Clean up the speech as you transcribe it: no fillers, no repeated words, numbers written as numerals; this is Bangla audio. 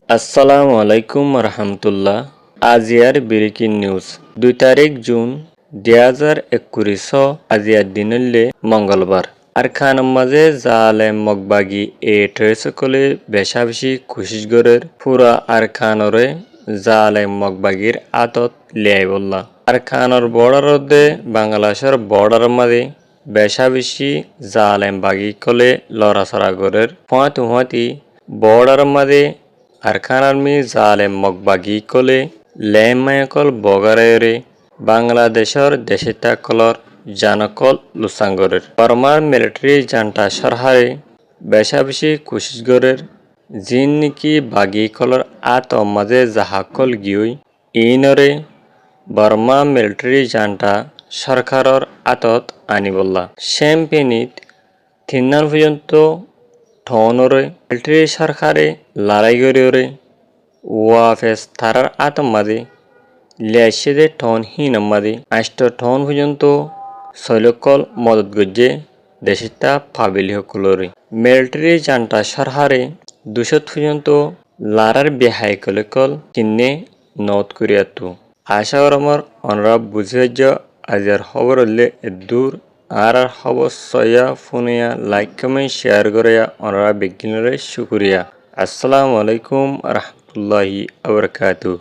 আসসালামু আলাইকুম রহমতুল্লাহ। আজিয়ার ব্রেকিং নিউজ 2 তারিখ জুন 2021 আজিয়ার দিনলে মঙ্গলবার আর খানের মাঝে জালে মগবাগি এ ট্রেসকলে বেশাবেশি খুশিগরের পুরা আর খানরে জালে মগবাগির আতত লিয়াই বললা আর খানর বর্ডারদে বাংলাদেশের বর্ডার মাঝে বেশাবেশি জালেম বাগি কলে লড়াছড়া গরের ফুঁয়াতি বর্ডার মাঝে আরখানার মি জালেম মগবাগি কলে লেমায়াকল বগারেরে বাংলাদেশর দেশিতাকলর জানকল লুসাঙ্গরের বর্মার মিলিটারি জান্টা সরহারে বেশাবেশি কুশিসগরের জিন নিকি বাগি কলর আত মাঝে জাহাকল গিয়ে ইনরে বর্মা মিলিটারি জান্টা সরকারর আতত আনিবল্লা শ্যাম্পেনিত থিন্নান পর্যন্ত ঠনরে মিলিটারি সরকারে লড়াই করে ওয়াফেস তারার আতমাদে লেসেদে ঠন হিনমাদে আষ্ট ঠন পর্যন্ত শৈলকল মদত গজ্জে দেশিতা ফাবিলি হকলরে মিলিটারি জান্টা সরহারে 200 পর্যন্ত লারার বেহাই কলেকল কিন্নে নথ করিয়াতু আশা আমার অনরাব বুঝেজ আজার খবর হলে দূর আর খবর সয়া ফোনিয়া লাইক কমেন্ট শেয়ার করিয়া অনরা বিজ্ঞানের শুক্রিয়া। আসসালামু আলাইকুম রহমতুল্লাহি আবরকাতুহ।